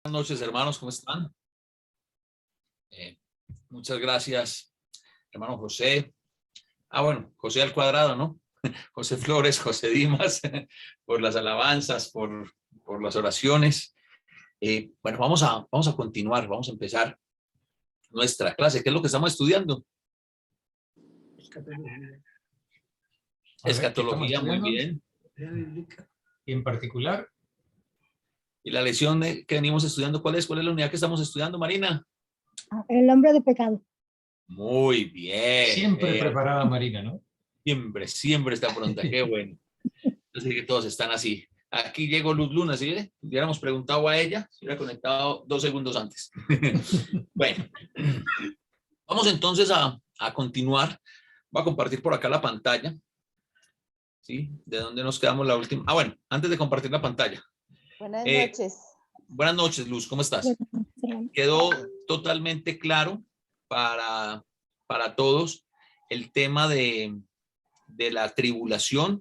Buenas noches, hermanos, ¿cómo están? Muchas gracias, hermano José. Bueno, José al cuadrado, ¿no? José Flores, José Dimas, por las alabanzas, por las oraciones. Bueno, vamos a continuar, vamos a empezar nuestra clase. ¿Qué es lo que estamos estudiando? Escatología, muy bien. Y en particular, ¿Y la lección que venimos estudiando cuál es? ¿Cuál es la unidad que estamos estudiando, Marina? El hombre de pecado. Muy bien. siempre preparada Marina, ¿no? Siempre está pronta, qué bueno. Así que todos están así. Aquí llegó Luz Luna, ¿sí? Hubiéramos preguntado a ella, se hubiera conectado 2 segundos antes. Bueno, vamos entonces a continuar. Voy a compartir por acá la pantalla. ¿Sí? ¿De dónde nos quedamos la última? Bueno, antes de compartir la pantalla. Buenas noches. Buenas noches, Luz, ¿cómo estás? Quedó totalmente claro para todos el tema de la tribulación.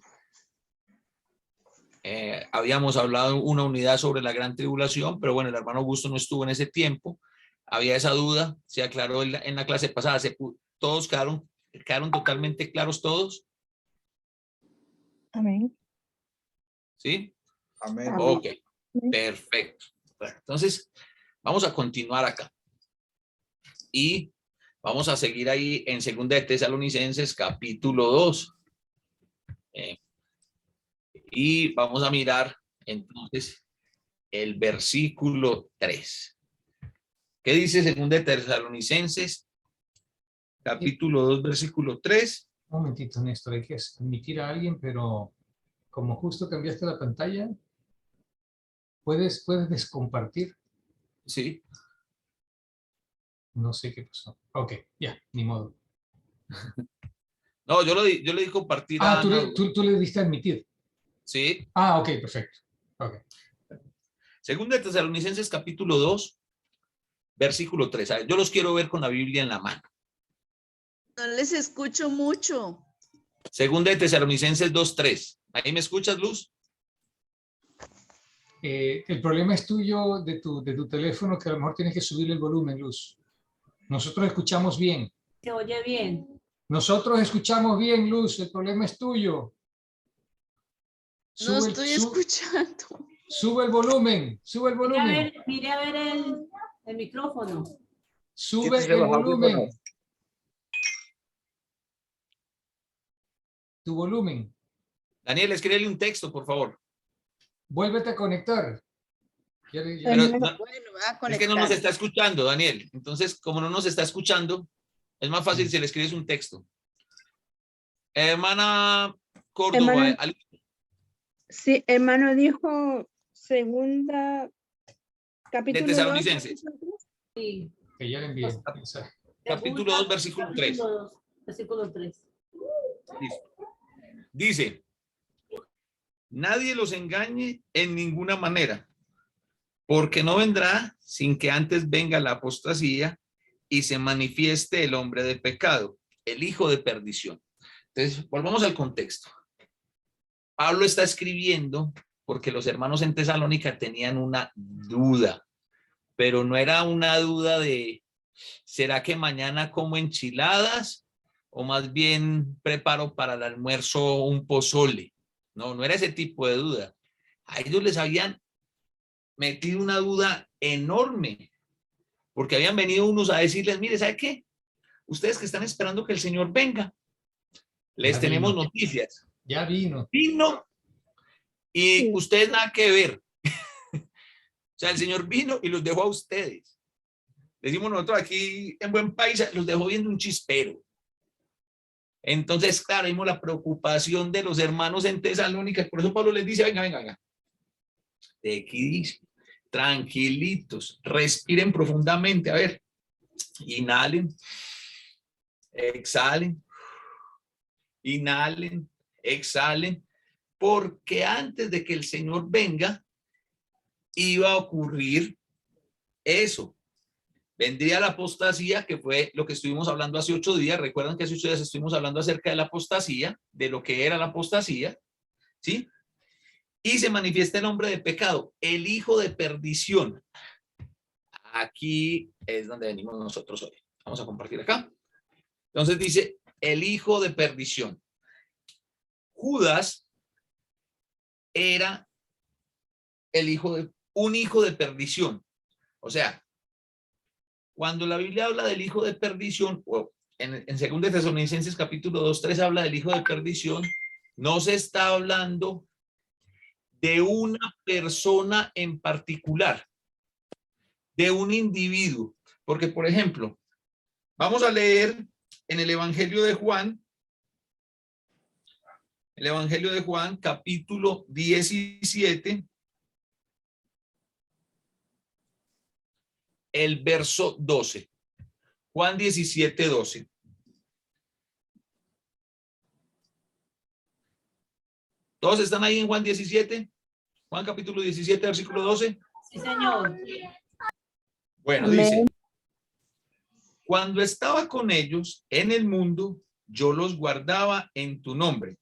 Habíamos hablado una unidad sobre la gran tribulación, pero bueno, el hermano Augusto no estuvo en ese tiempo. Había esa duda, se aclaró en la clase pasada. Todos quedaron totalmente claros todos. Amén. ¿Sí? Amén. Ok, perfecto. Bueno, entonces, vamos a continuar acá. Y vamos a seguir ahí en 2 de Tesalonicenses, capítulo 2. Y vamos a mirar entonces el versículo 3. ¿Qué dice 2 de Tesalonicenses, capítulo 2, versículo 3? Un momentito, Néstor, hay que admitir a alguien, pero como justo cambiaste la pantalla, ¿puedes descompartir? Sí. No sé qué pasó. Ok, ya, ni modo. No, yo le di compartir a tú Ana. tú le diste a admitir. Sí. Ok, perfecto. Okay. 2 de Tesalonicenses, capítulo 2, versículo 3. A ver, yo los quiero ver con la Biblia en la mano. No les escucho mucho. 2 de Tesalonicenses 2:3. ¿Ahí me escuchas, Luz? El problema es tuyo de tu teléfono, que a lo mejor tienes que subir el volumen, Luz. Nosotros escuchamos bien. Se oye bien. Nosotros escuchamos bien, Luz. El problema es tuyo. No estoy escuchando. Sube el volumen. Sube el volumen. Mire a ver el micrófono. Sube el volumen. Tu volumen. Daniel, escríbele un texto, por favor. Vuélvete a conectar. Pero bueno, va a conectar. es que no nos está escuchando, Daniel. Entonces, como no nos está escuchando, es más fácil si le escribes un texto. Hermana Córdoba. Sí, hermano dijo 2 capítulo de Tesalonicenses. Sí. Que ya le envié. Capítulo 2, versículo 3. Versículo 3. Listo. Dice: nadie los engañe en ninguna manera, porque no vendrá sin que antes venga la apostasía y se manifieste el hombre de pecado, el hijo de perdición. Entonces, volvamos al contexto. Pablo está escribiendo porque los hermanos en Tesalónica tenían una duda, pero no era una duda de ¿será que mañana como enchiladas o más bien preparo para el almuerzo un pozole? No era ese tipo de duda. A ellos les habían metido una duda enorme, porque habían venido unos a decirles: mire, ¿sabe qué? Ustedes que están esperando que el Señor venga, les tenemos noticias. Ya vino. Vino y ustedes nada que ver. O sea, el Señor vino y los dejó a ustedes. Decimos nosotros aquí en buen país, los dejó viendo un chispero. Entonces, claro, vimos la preocupación de los hermanos en Tesalónica. Por eso Pablo les dice: venga. De aquí dice, tranquilitos, respiren profundamente. A ver, inhalen, exhalen, inhalen, exhalen, porque antes de que el Señor venga, iba a ocurrir eso. Vendría la apostasía, que fue lo que estuvimos hablando hace 8 días. Recuerdan que hace 8 días estuvimos hablando acerca de la apostasía, de lo que era la apostasía, ¿sí? Y se manifiesta el hombre de pecado, el hijo de perdición. Aquí es donde venimos nosotros hoy. Vamos a compartir acá. Entonces dice, el hijo de perdición. Judas era un hijo de perdición. O sea, cuando la Biblia habla del hijo de perdición, o en 2 Tesalonicenses capítulo 2:3 habla del hijo de perdición, no se está hablando de una persona en particular, de un individuo. Porque, por ejemplo, vamos a leer en el Evangelio de Juan, capítulo 17, el verso 12. Juan 17:12. ¿Todos están ahí en Juan 17? Juan capítulo 17, versículo 12. Sí, señor. Bueno, Amén. dice, cuando estaba con ellos en el mundo, yo los guardaba en tu nombre.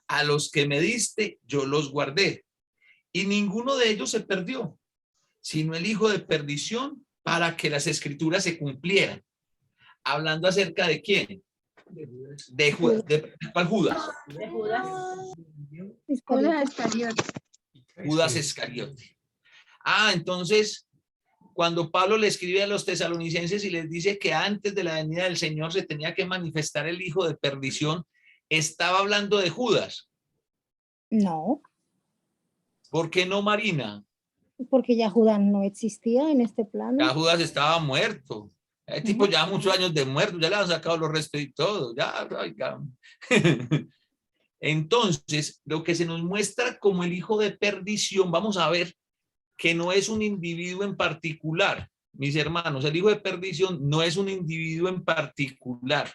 A los que me diste, yo los guardé. Y ninguno de ellos se perdió, sino el hijo de perdición, para que las escrituras se cumplieran. Hablando acerca de quién. ¿De cuál Judas? De Judas. Judas Iscariote. Judas Iscariote. Entonces, cuando Pablo le escribe a los tesalonicenses y les dice que antes de la venida del Señor se tenía que manifestar el hijo de perdición, estaba hablando de Judas. No, ¿Por qué no, Marina? porque ya Judas no existía en este plano. Ya Judas estaba muerto. El tipo ya muchos años de muerto, ya le han sacado los restos y todo. Ya, oiga. Entonces, lo que se nos muestra como el hijo de perdición, vamos a ver que no es un individuo en particular, mis hermanos. El hijo de perdición no es un individuo en particular.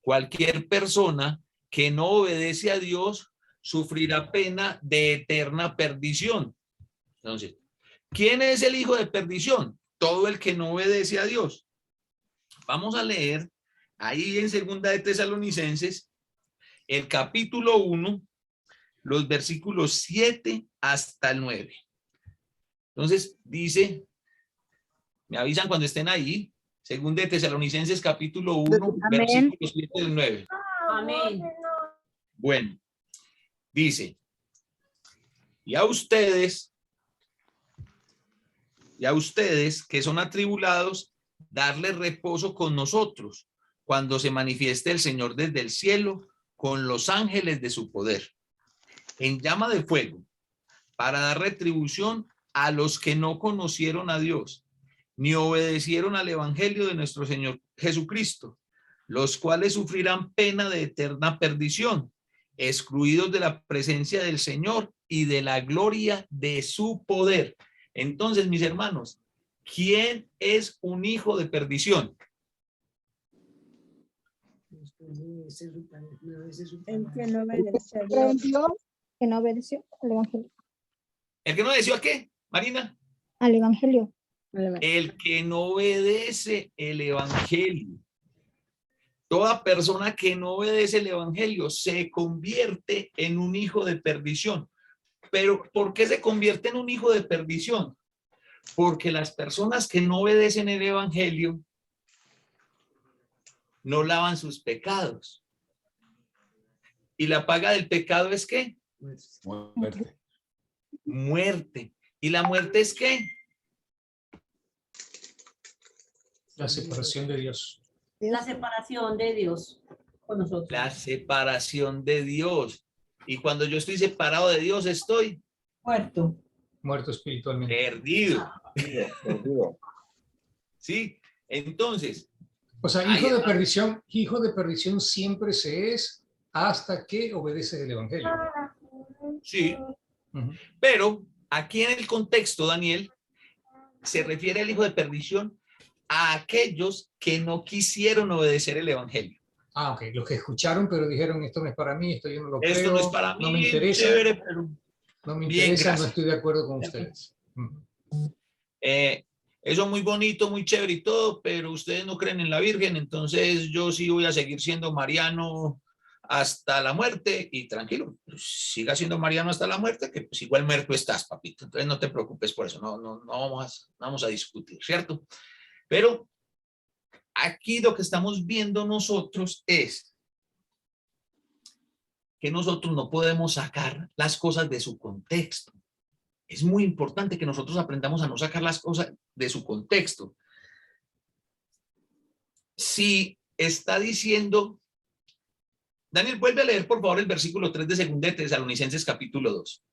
Cualquier persona que no obedece a Dios sufrirá pena de eterna perdición. Entonces, ¿quién es el hijo de perdición? Todo el que no obedece a Dios. Vamos a leer ahí en 2 de Tesalonicenses, el capítulo 1, los versículos 7 hasta el 9. Entonces, dice, me avisan cuando estén ahí, 2 de Tesalonicenses, capítulo 1, Amén. versículos 7 al 9. Amén. Bueno, dice, y a ustedes que son atribulados, darle reposo con nosotros cuando se manifieste el Señor desde el cielo con los ángeles de su poder, en llama de fuego, para dar retribución a los que no conocieron a Dios, ni obedecieron al evangelio de nuestro Señor Jesucristo, los cuales sufrirán pena de eterna perdición, excluidos de la presencia del Señor y de la gloria de su poder. Entonces, mis hermanos, ¿quién es un hijo de perdición? El que no obedeció a Dios. Que no obedeció al evangelio. ¿El que no obedeció a qué, Marina? Al evangelio. El que no obedece el evangelio. Toda persona que no obedece el evangelio se convierte en un hijo de perdición. Pero ¿por qué se convierte en un hijo de perdición? Porque las personas que no obedecen el evangelio no lavan sus pecados. ¿Y la paga del pecado es qué? Muerte. Muerte. ¿Y la muerte es qué? La separación de Dios. La separación de Dios con nosotros. La separación de Dios. Y cuando yo estoy separado de Dios, estoy Muerto. Muerto espiritualmente. perdido. Perdido. ¿Sí? Entonces, O sea, hijo de perdición siempre se es hasta que obedece el evangelio. sí. Ujú. Pero aquí en el contexto, Daniel, se refiere al hijo de perdición a aquellos que no quisieron obedecer el evangelio. Ok, los que escucharon pero dijeron esto no es para mí, esto yo no lo Esto creo, no es para mí, no me interesa, chévere, pero no me bien, interesa, no gracias. estoy de acuerdo con ustedes. Ujú. Eso es muy bonito, muy chévere y todo, pero ustedes no creen en la Virgen, entonces yo sí voy a seguir siendo mariano, hasta la muerte y tranquilo, siga siendo mariano hasta la muerte, que pues igual muerto estás, papito. Entonces no te preocupes por eso, no vamos a discutir, ¿cierto? Pero aquí lo que estamos viendo nosotros es que nosotros no podemos sacar las cosas de su contexto. Es muy importante que nosotros aprendamos a no sacar las cosas de su contexto. Si está diciendo, Daniel, vuelve a leer por favor el versículo 3 de 2 de Tesalonicenses capítulo 2.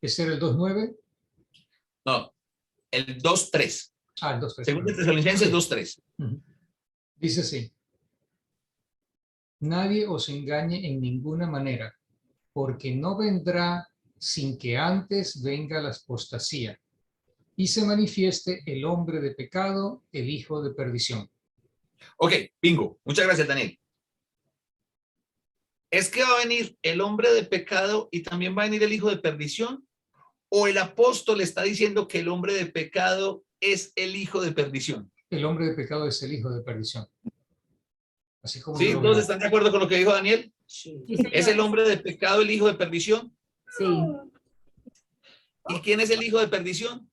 ¿Ese era el 2.9? No, el 2.3. Ah, el 2.3. Según de Tesalonicenses 2.3. Dice así. Nadie os engañe en ninguna manera, porque no vendrá sin que antes venga la apostasía y se manifieste el hombre de pecado, el hijo de perdición. Ok, bingo. Muchas gracias, Daniel. ¿Es que va a venir el hombre de pecado y también va a venir el hijo de perdición? ¿O el apóstol está diciendo que el hombre de pecado es el hijo de perdición? El hombre de pecado es el hijo de perdición. Así como ¿Sí? ¿Todos están de acuerdo con lo que dijo Daniel? Sí, ¿Es el hombre de pecado el hijo de perdición? sí. ¿Y quién es el hijo de perdición?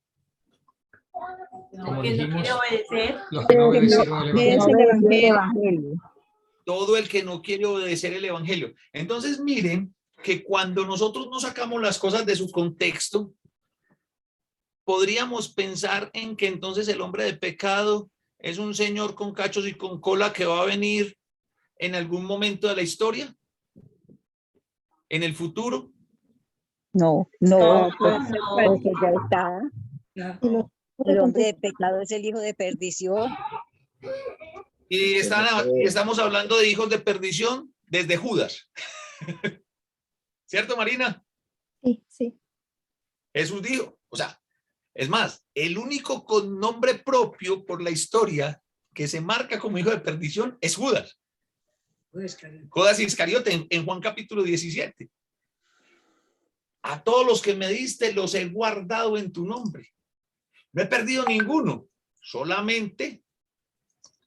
Como Que no dijimos, quiere obedecer. los que no obedecieron el Es evangelio. el evangelio. Todo el que no quiere obedecer el evangelio. Entonces miren que cuando nosotros no sacamos las cosas de su contexto, podríamos pensar en que entonces el hombre de pecado es un señor con cachos y con cola que va a venir en algún momento de la historia, en el futuro. No, No, pues, no. porque ya está. Y los- El hombre de pecado es el hijo de perdición. Y estamos hablando de hijos de perdición desde Judas. ¿Cierto, Marina? Sí, sí. Jesús dijo, o sea, es más, el único con nombre propio por la historia que se marca como hijo de perdición es Judas. Judas Iscariote en Juan capítulo 17. A todos los que me diste los he guardado en tu nombre. No he perdido ninguno, solamente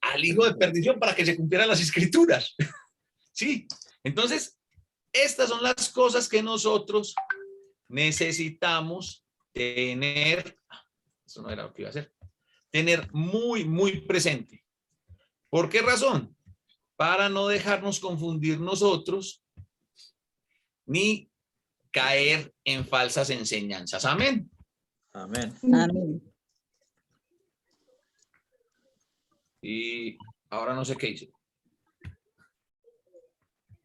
al hijo de perdición para que se cumplieran las escrituras. Sí, entonces, estas son las cosas que nosotros necesitamos tener, eso no era lo que iba a hacer, tener muy, muy presente. ¿Por qué razón? Para no dejarnos confundir nosotros ni caer en falsas enseñanzas. Amén. Amén. Amén. Y ahora no sé qué hice.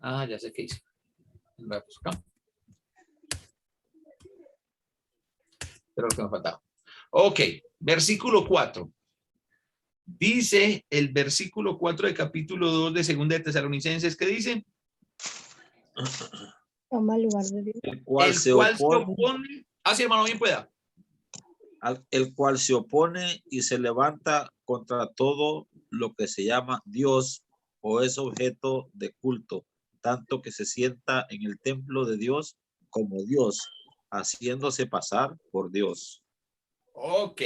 Ah, ya sé qué hice. Voy a buscar. Pero lo que me faltaba. Ok, versículo 4. Dice el versículo 4 del capítulo 2 de 2 de Tesalonicenses, ¿qué dice? Toma el lugar de Dios. El cual se opone, sí, hermano, bien pueda. el cual se opone y se levanta contra todo lo que se llama Dios o es objeto de culto, tanto que se sienta en el templo de Dios como Dios, haciéndose pasar por Dios. Ok,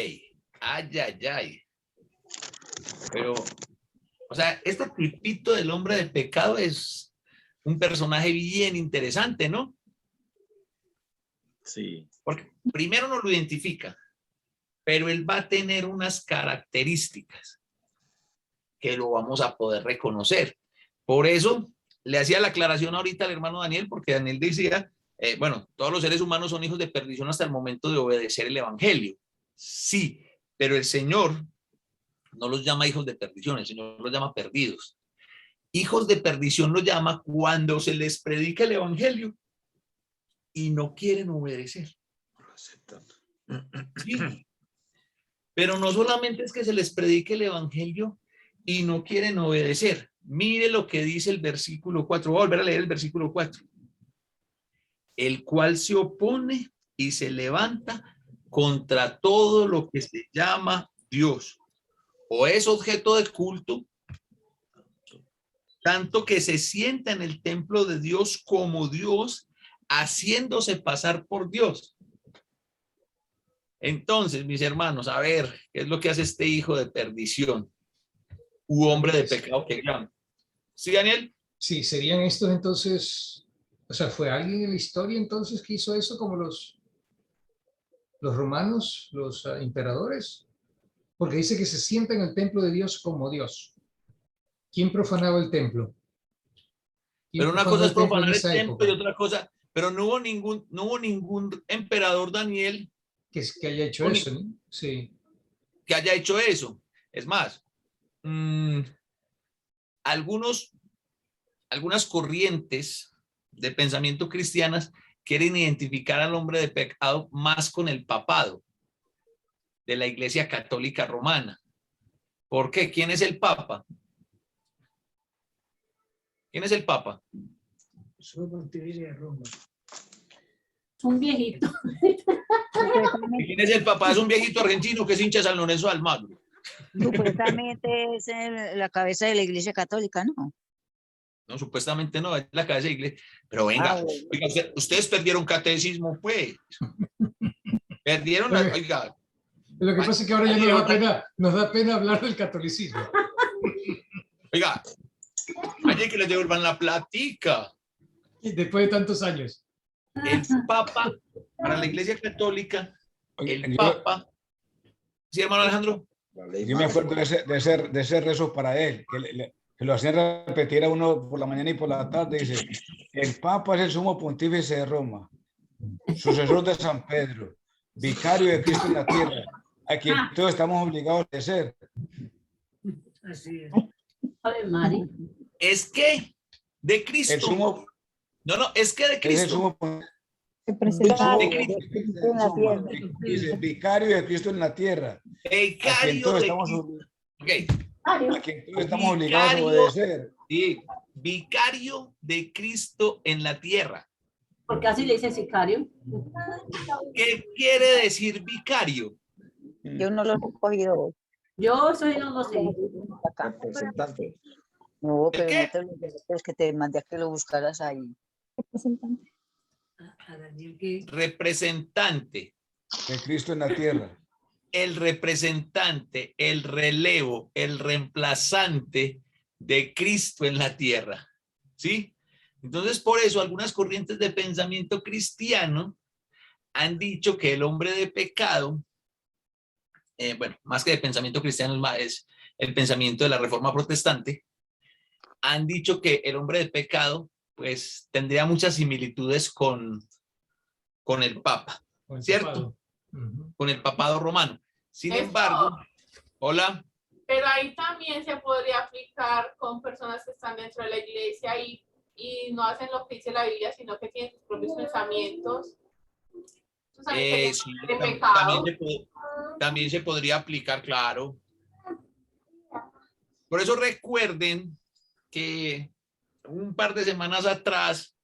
ay. Pero, o sea, este tipito del hombre de pecado es un personaje bien interesante, ¿no? Sí. Porque primero nos lo identifica, pero él va a tener unas características que lo vamos a poder reconocer. Por eso le hacía la aclaración ahorita al hermano Daniel, porque Daniel decía, bueno, todos los seres humanos son hijos de perdición hasta el momento de obedecer el evangelio. Sí, pero el Señor no los llama hijos de perdición, el Señor los llama perdidos. Hijos de perdición los llama cuando se les predica el evangelio y no quieren obedecer. Sí. Pero no solamente es que se les predique el evangelio y no quieren obedecer. Mire lo que dice el versículo 4. Voy a volver a leer el versículo 4. El cual se opone y se levanta contra todo lo que se llama Dios o es objeto de culto, tanto que se sienta en el templo de Dios como Dios, haciéndose pasar por Dios. Entonces, mis hermanos, a ver, ¿qué es lo que hace este hijo de perdición u hombre de pecado que llama? ¿Sí, Daniel? Sí, serían estos entonces, o sea, ¿fue alguien en la historia entonces que hizo eso como los romanos, los emperadores? Porque dice que se sienta en el templo de Dios como Dios. ¿Quién profanaba el templo? ¿Quién Pero una profanó cosa es el templo en profanar el esa templo época? y otra cosa, pero no hubo ningún emperador, Daniel, Que haya hecho Uni- eso, ¿no? Sí. que haya hecho eso. Es más, algunas corrientes de pensamiento cristianas quieren identificar al hombre de pecado más con el papado de la Iglesia Católica Romana. ¿Por qué? ¿Quién es el Papa? ¿Quién es el Papa? Un viejito. ¿Quién es el Papa? Es un viejito argentino que es hincha de San Lorenzo de Almagro. Supuestamente es la cabeza de la Iglesia Católica, ¿no? No, supuestamente no, es la cabeza de iglesia. Pero venga, Ah, bueno. oiga, ustedes perdieron catecismo, pues. Perdieron, oiga. Lo que pasa es que ahora ya nos da pena hablar del catolicismo. Oiga, hay que les devuelvan la platica. Y después de tantos años. El Papa, para la Iglesia Católica, el Yo- Papa, ¿sí, hermano Alejandro? Yo me acuerdo de ese rezo para él, que lo hacían repetir a uno por la mañana y por la tarde. Dice, el Papa es el sumo pontífice de Roma, sucesor de San Pedro, vicario de Cristo en la tierra, a quien todos estamos obligados a ser. Así es. A ver, Mari. Es que de El Cristo. sumo No, es que de es el Cristo. sumo pontífice Representante. De Cristo. En la tierra. dice, vicario de Cristo en la tierra, a quien Vicario todos de estamos, Cristo. Ok. a quien todos estamos obligados a obedecer. Sí, vicario de Cristo en la tierra. Porque así le dice sicario. ¿Qué quiere decir vicario? Yo no lo he cogido Yo soy no lo sé. acá. Representante. No, ¿El pero qué? no te lo es que te mandé a que lo buscaras ahí. Representante. A Daniel que Representante. De Cristo en la tierra. El representante, el relevo, el reemplazante de Cristo en la tierra. ¿Sí? Entonces, por eso algunas corrientes de pensamiento cristiano han dicho que el hombre de pecado, bueno, más que de pensamiento cristiano, es el pensamiento de la Reforma Protestante, han dicho que el hombre de pecado, pues, tendría muchas similitudes con el Papa, Con el ¿cierto? papado. Ujú. Con el papado romano. Sin Eso. embargo, hola, Pero ahí también se podría aplicar con personas que están dentro de la iglesia y no hacen lo que dice la Biblia, sino que tienen sus propios pensamientos. Entonces, también sí, sería de pecado. también se podría aplicar, claro. Por eso recuerden que un par de semanas atrás,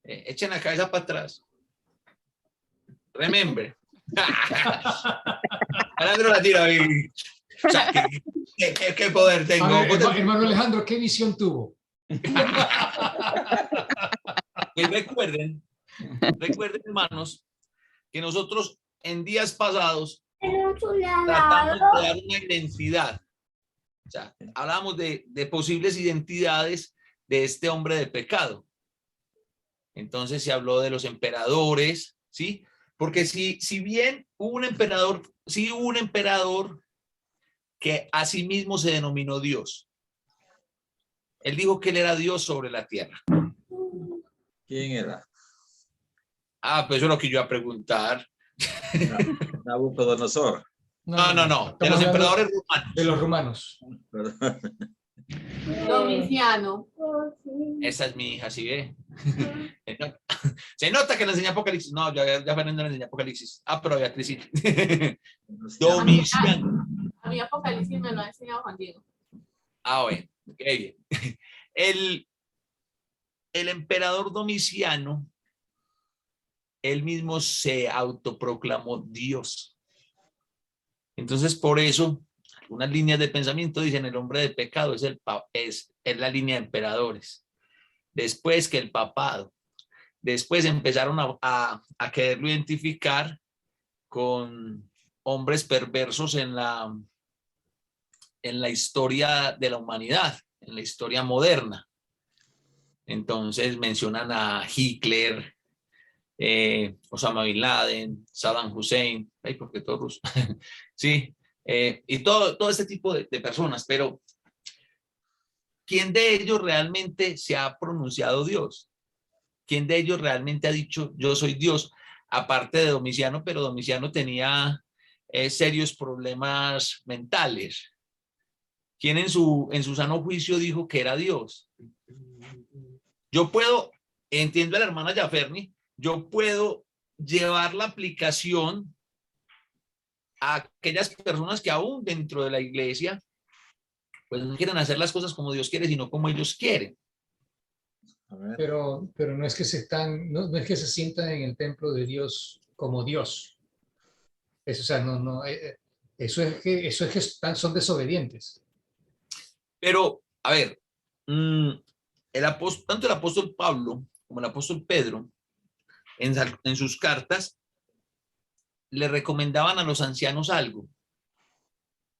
echen la cabeza para atrás. Remember. Alejandro la tira. O sea, ¿qué poder tengo? A ver, hermano Alejandro, ¿qué visión tuvo? Pues recuerden, hermanos, que nosotros en días pasados tratamos de dar una identidad. O sea, hablamos de posibles identidades de este hombre de pecado. Entonces se habló de los emperadores, ¿sí? Porque si bien hubo un emperador, sí hubo un emperador que a sí mismo se denominó Dios. Él dijo que él era Dios sobre la tierra. ¿Quién era? Ah, pues eso es lo que yo iba a preguntar. Nabucodonosor. No. De Estamos los hablando emperadores romanos. de los romanos. Perdón. Domiciano. Esa es mi hija, ¿sí ve? Se nota que le enseñé Apocalipsis. No, ya Fernando le enseñé Apocalipsis. Ah, pero Beatriz sí. Domiciano. A mí Apocalipsis me lo ha enseñado Juan Diego. Ah, bueno, qué bien. El emperador Domiciano, él mismo se autoproclamó Dios. Entonces, por eso, algunas líneas de pensamiento dicen el hombre de pecado es la línea de emperadores. Después que el papado. Después empezaron a quererlo identificar con hombres perversos en la historia de la humanidad. en la historia moderna. Entonces mencionan a Hitler, Osama Bin Laden, Saddam Hussein, porque todos, sí, y todo este tipo de personas, pero ¿quién de ellos realmente se ha pronunciado Dios? ¿Quién de ellos realmente ha dicho yo soy Dios? Aparte de Domiciano, pero Domiciano tenía serios problemas mentales. ¿Quién en su sano juicio dijo que era Dios? Yo puedo, entiendo a la hermana Yaferni, yo puedo llevar la aplicación a aquellas personas que aún dentro de la iglesia pues no quieren hacer las cosas como Dios quiere, sino como ellos quieren. Pero no es que no es que se sientan en el templo de Dios como Dios. Eso, o sea, eso es que son desobedientes. Pero, a ver, tanto el apóstol Pablo como el apóstol Pedro, en sus cartas, le recomendaban a los ancianos algo,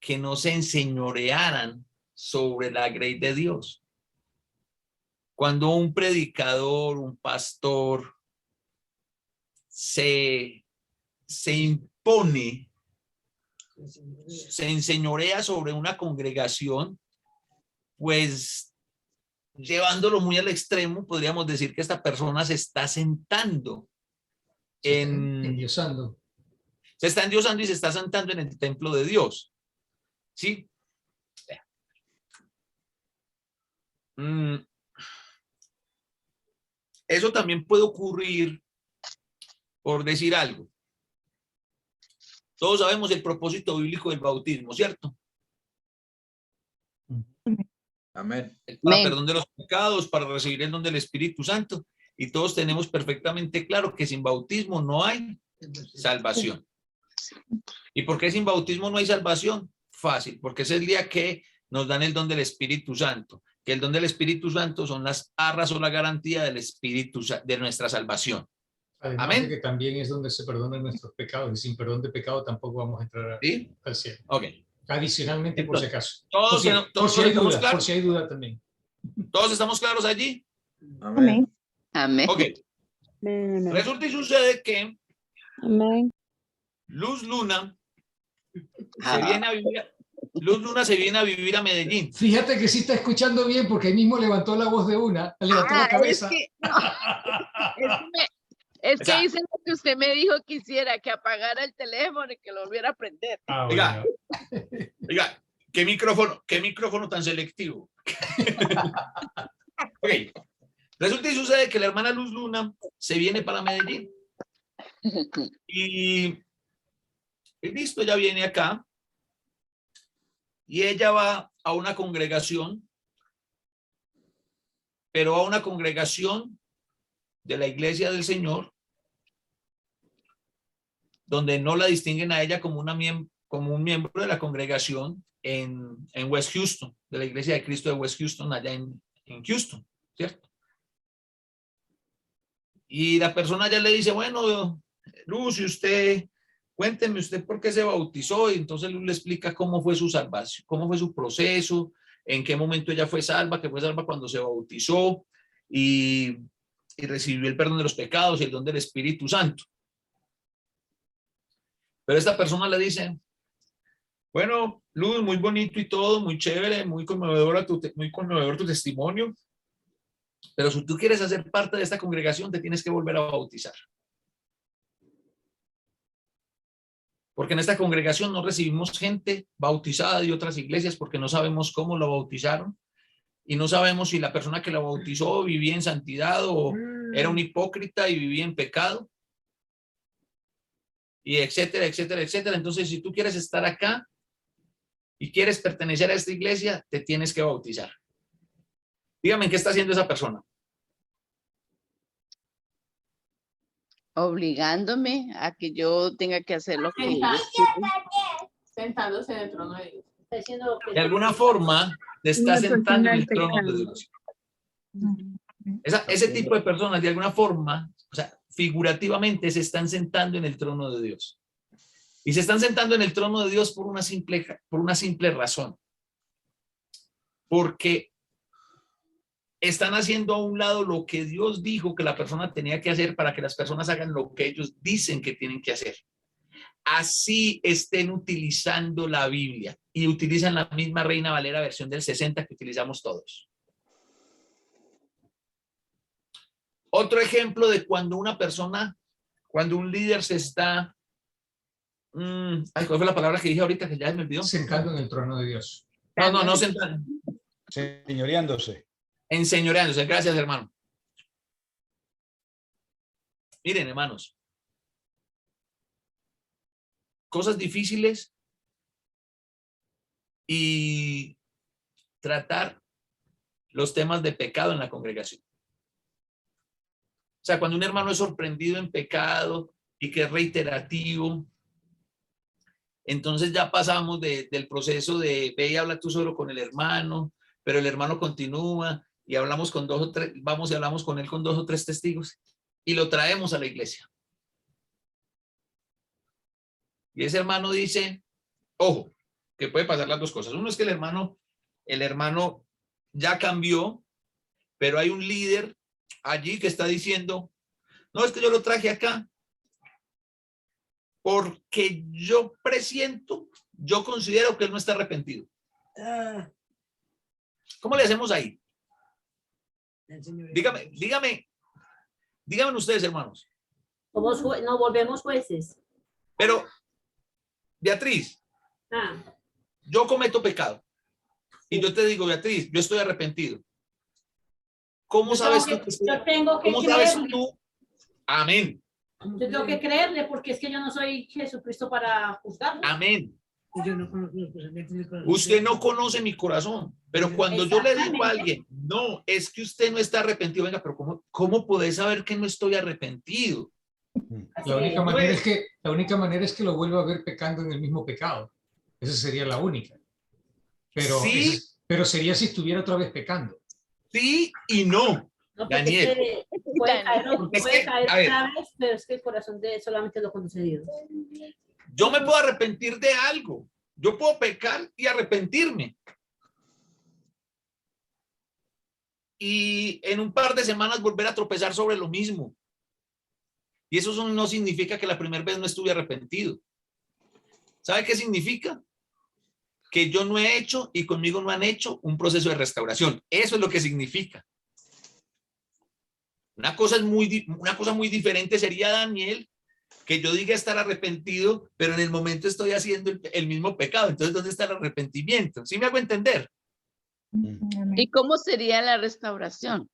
que no se enseñorearan sobre la grey de Dios. Cuando un predicador, un pastor, se impone, se enseñorea sobre una congregación, pues llevándolo muy al extremo, podríamos decir que esta persona se está sentando endiosando. Se está endiosando y se está sentando en el templo de Dios. ¿Sí? Eso también puede ocurrir, por decir algo. Todos sabemos el propósito bíblico del bautismo, ¿cierto? Amén. Para perdón de los pecados, para recibir el don del Espíritu Santo. Y todos tenemos perfectamente claro que sin bautismo no hay salvación. ¿Y por qué sin bautismo no hay salvación? Fácil, porque es el día que nos dan el don del Espíritu Santo. Que el don del Espíritu Santo son las arras o la garantía del Espíritu, de nuestra salvación. Además Amén. de que también es donde se perdonan nuestros pecados, y sin perdón de pecado tampoco vamos a entrar ¿Sí? al cielo. Ok. Adicionalmente, Entonces, por si acaso. Todos Por si hay duda también. ¿Todos estamos claros allí? Amén. Amén. Ok. Resulta y sucede que Luz Luna se viene a vivir a Medellín. Fíjate que sí está escuchando bien, porque ahí mismo levantó la voz de una, levantó la cabeza. Es que hice lo que usted me dijo que hiciera, que apagara el teléfono y que lo volviera a prender. Oiga, ¿qué micrófono tan selectivo? Ok. Resulta y sucede que la hermana Luz Luna se viene para Medellín. Y listo, ella viene acá. Y ella va a una congregación, pero a una congregación de la Iglesia del Señor, donde no la distinguen a ella como un miembro de la congregación en West Houston, de la Iglesia de Cristo de West Houston, allá en Houston, ¿cierto? Y la persona ya le dice, bueno, Luz, cuénteme usted por qué se bautizó. Y entonces Luz le explica cómo fue su salvación, cómo fue su proceso, en qué momento ella fue salva, que fue salva cuando se bautizó y recibió el perdón de los pecados y el don del Espíritu Santo. Pero esta persona le dice, bueno, Luz, muy bonito y todo, muy chévere, muy conmovedor tu testimonio, pero si tú quieres hacer parte de esta congregación, te tienes que volver a bautizar. Porque en esta congregación no recibimos gente bautizada de otras iglesias porque no sabemos cómo lo bautizaron y no sabemos si la persona que la bautizó vivía en santidad o era un hipócrita y vivía en pecado. Y etcétera, etcétera, etcétera. Entonces, si tú quieres estar acá y quieres pertenecer a esta iglesia, te tienes que bautizar. Dígame, ¿qué está haciendo esa persona? Obligándome a que yo tenga que hacer lo que sentándose en el trono de Dios. De alguna forma, te está sentando en el trono de Dios. Ese tipo de personas, de alguna forma, o sea, figurativamente, se están sentando en el trono de Dios. Y se están sentando en el trono de Dios por una simple razón. Porque están haciendo a un lado lo que Dios dijo que la persona tenía que hacer para que las personas hagan lo que ellos dicen que tienen que hacer. Así estén utilizando la Biblia y utilizan la misma Reina Valera versión del 60 que utilizamos todos. Otro ejemplo de cuando una persona, cuando un líder se está, ¿cuál fue la palabra que dije ahorita que ya me olvidó? Sentando en el trono de Dios. No sentando. Señoreándose. Enseñoreándose. Gracias, hermano. Miren, hermanos. Cosas difíciles y tratar los temas de pecado en la congregación. O sea, cuando un hermano es sorprendido en pecado y que es reiterativo, entonces ya pasamos del proceso de ve y habla tú solo con el hermano, pero el hermano continúa y hablamos con 2 o 3, vamos y hablamos con él con 2 o 3 testigos y lo traemos a la iglesia. Y ese hermano dice, ojo, que puede pasar las 2 cosas. Uno es que el hermano ya cambió, pero hay un líder allí que está diciendo, no, es que yo lo traje acá porque yo presiento, yo considero que él no está arrepentido. ¿Cómo le hacemos ahí? Dígame ustedes, hermanos. No volvemos jueces. Pero, Beatriz, yo cometo pecado. Y yo te digo, Beatriz, yo estoy arrepentido. ¿Cómo sabes tú? Yo tengo que ¿Cómo sabes creerle. tú? Amén. Yo tengo que creerle porque es que yo no soy Jesucristo para juzgarlo. Amén. Yo no conozco los pensamientos del corazón. Usted no conoce mi corazón, pero cuando yo le digo a alguien, no, es que usted no está arrepentido, venga, pero ¿cómo podés saber que no estoy arrepentido? La única manera es que lo vuelva a ver pecando en el mismo pecado. Esa sería la única. Pero sería si estuviera otra vez pecando. Sí y no, Daniel. Puede caer a otra vez, pero es que el corazón de solamente lo conoce Dios. Yo me puedo arrepentir de algo. Yo puedo pecar y arrepentirme. Y en un par de semanas volver a tropezar sobre lo mismo. Y eso no significa que la primera vez no estuve arrepentido. ¿Sabe qué significa? Que yo no he hecho y conmigo no han hecho un proceso de restauración. Eso es lo que significa. Una cosa muy diferente sería, Daniel, que yo diga estar arrepentido, pero en el momento estoy haciendo el mismo pecado. Entonces, ¿dónde está el arrepentimiento? ¿Sí me hago entender? ¿Y cómo sería la restauración?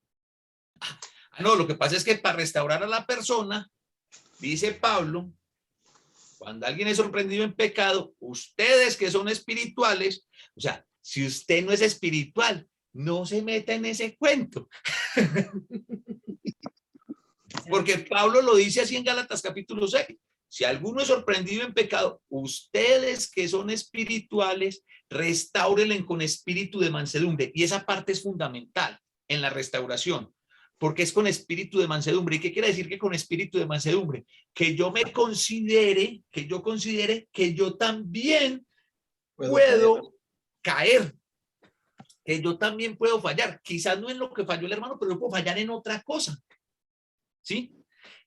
No, lo que pasa es que para restaurar a la persona, dice Pablo, cuando alguien es sorprendido en pecado, ustedes que son espirituales, o sea, si usted no es espiritual, no se meta en ese cuento. Porque Pablo lo dice así en Gálatas capítulo 6. Si alguno es sorprendido en pecado, ustedes que son espirituales, restáurenle con espíritu de mansedumbre. Y esa parte es fundamental en la restauración, porque es con espíritu de mansedumbre. ¿Y qué quiere decir que con espíritu de mansedumbre? Que yo me considere, que yo también puedo caer, que yo también puedo fallar. Quizás no en lo que falló el hermano, pero yo puedo fallar en otra cosa. ¿Sí?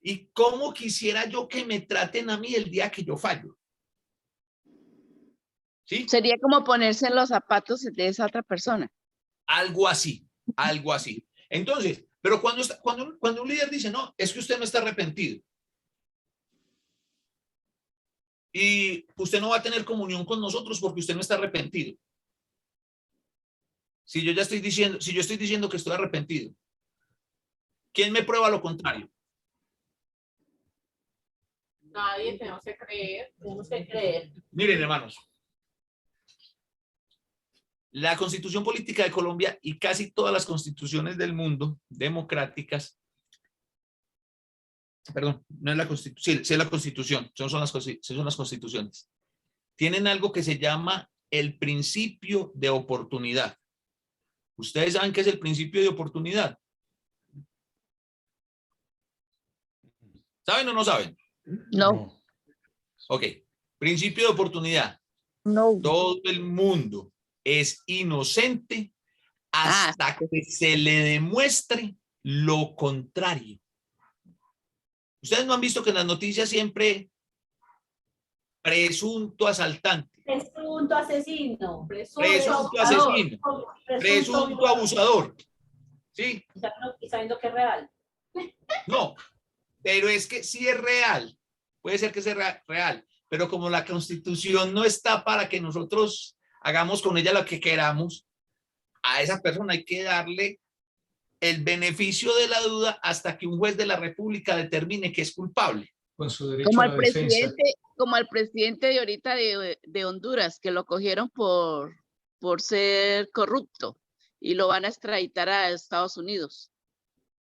Y cómo quisiera yo que me traten a mí el día que yo fallo. ¿Sí? Sería como ponerse en los zapatos de esa otra persona. Algo así, algo así. Entonces, pero cuando un líder dice, no, es que usted no está arrepentido. Y usted no va a tener comunión con nosotros porque usted no está arrepentido. Si yo estoy diciendo que estoy arrepentido, ¿quién me prueba lo contrario? Nadie, tenemos que creer. Tenemos que creer. Miren, hermanos. La Constitución Política de Colombia y casi todas las constituciones del mundo democráticas, perdón, no es la Constitución, sí es la Constitución, son las constituciones, tienen algo que se llama el principio de oportunidad. ¿Ustedes saben qué es el principio de oportunidad? ¿Saben o no saben? No. Ok, principio de oportunidad. No. Todo el mundo es inocente hasta que se le demuestre lo contrario. Ustedes no han visto que en las noticias siempre presunto asaltante, Presunto asesino. presunto asesino, presunto abusador. ¿Sí? Y sabiendo que es real. No, pero es que sí es real. Puede ser que sea real, pero como la Constitución no está para que nosotros hagamos con ella lo que queramos, a esa persona hay que darle el beneficio de la duda hasta que un juez de la República determine que es culpable. Con su derecho a la defensa. Como al presidente de ahorita de Honduras, que lo cogieron por ser corrupto y lo van a extraditar a Estados Unidos.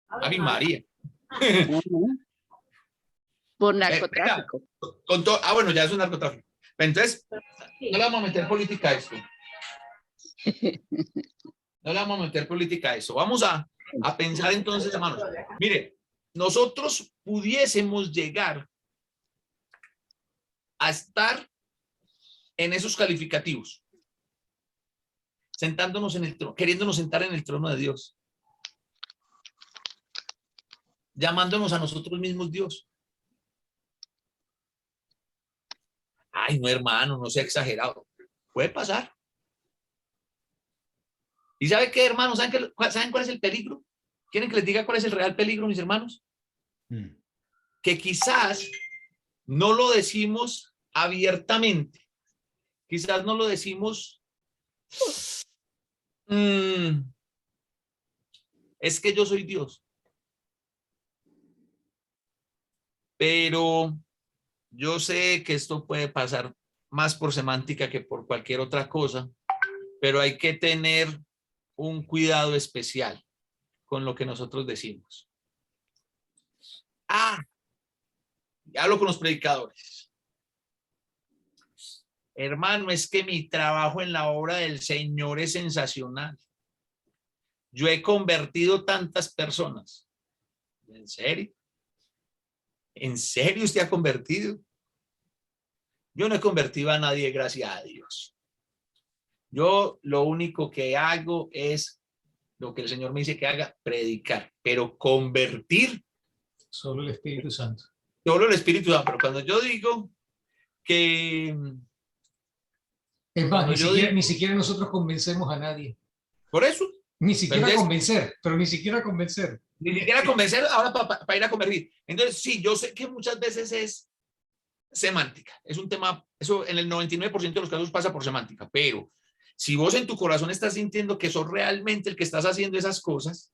A mi María. Por narcotráfico. Bueno, ya es un narcotráfico. Entonces, no le vamos a meter política a esto. No le vamos a meter política a eso. Vamos a pensar entonces, hermanos. Mire, nosotros pudiésemos llegar a estar en esos calificativos, sentándonos en el trono, queriéndonos sentar en el trono de Dios, llamándonos a nosotros mismos Dios. Ay, no, hermano, no sea exagerado. Puede pasar. ¿Y sabe qué, hermanos? ¿Saben cuál es el peligro? ¿Quieren que les diga cuál es el real peligro, mis hermanos? Que quizás no lo decimos abiertamente. Quizás no lo decimos. Es que yo soy Dios. Pero yo sé que esto puede pasar más por semántica que por cualquier otra cosa, pero hay que tener un cuidado especial con lo que nosotros decimos. Hablo con los predicadores. Hermano, es que mi trabajo en la obra del Señor es sensacional. Yo he convertido tantas personas. ¿En serio? ¿En serio usted ha convertido? Yo no he convertido a nadie, gracias a Dios. Yo lo único que hago es lo que el Señor me dice que haga, predicar, pero convertir. Solo el Espíritu Santo. Solo el Espíritu Santo. Pero cuando yo digo que... Es más, ni siquiera nosotros convencemos a nadie. Por eso. Ni siquiera convencer, pero ni siquiera convencer. Ni siquiera convencer ahora para ir a convertir. Entonces, sí, yo sé que muchas veces es semántica. Es un tema, eso en el 99% de los casos pasa por semántica, pero si vos en tu corazón estás sintiendo que sos realmente el que estás haciendo esas cosas,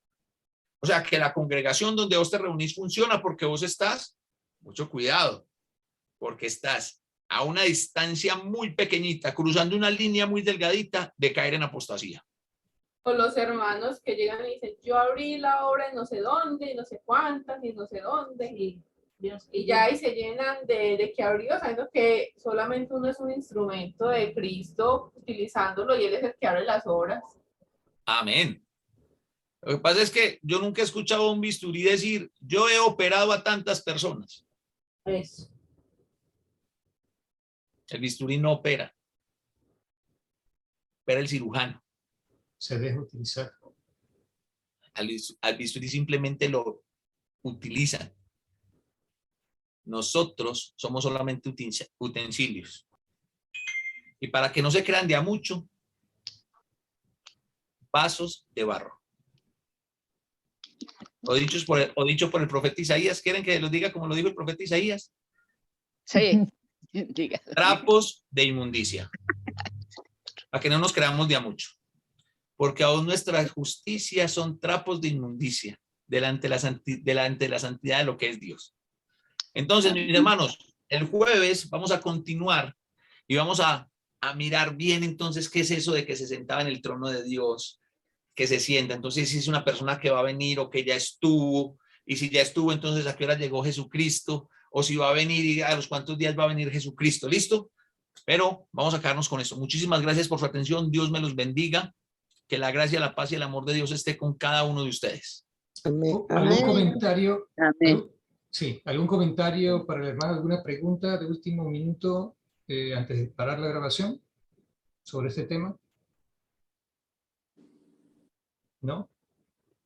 o sea, que la congregación donde vos te reunís funciona porque vos estás, mucho cuidado, porque estás a una distancia muy pequeñita, cruzando una línea muy delgadita de caer en apostasía. O los hermanos que llegan y dicen, yo abrí la obra en no sé dónde, y no sé cuántas, y no sé dónde, y ya y se llenan de que abrió, sabiendo que solamente uno es un instrumento de Cristo, utilizándolo, y Él es el que abre las obras. Amén. Lo que pasa es que yo nunca he escuchado a un bisturí decir, yo he operado a tantas personas. Eso. El bisturí no opera. Opera el cirujano. Se deja utilizar. Al bisturí simplemente lo utilizan. Nosotros somos solamente utensilios. Y para que no se crean de a mucho, vasos de barro. O dicho por el profeta Isaías. ¿Quieren que los diga como lo dijo el profeta Isaías? Sí, diga. Trapos de inmundicia. Para que no nos creamos de a mucho. Porque aún nuestras justicias son trapos de inmundicia delante de la santidad de lo que es Dios. Entonces, mis hermanos, el jueves vamos a continuar y vamos a mirar bien entonces qué es eso de que se sentaba en el trono de Dios, que se sienta. Entonces, si es una persona que va a venir o que ya estuvo, y si ya estuvo, entonces a qué hora llegó Jesucristo, o si va a venir y a los cuántos días va a venir Jesucristo. ¿Listo? Pero vamos a quedarnos con eso. Muchísimas gracias por su atención. Dios me los bendiga. Que la gracia, la paz y el amor de Dios esté con cada uno de ustedes. Amén. ¿Algún comentario? Amén. Sí, ¿algún comentario para el hermano? ¿Alguna pregunta de último minuto antes de parar la grabación sobre este tema? ¿No?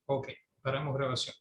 Ok, paramos grabación.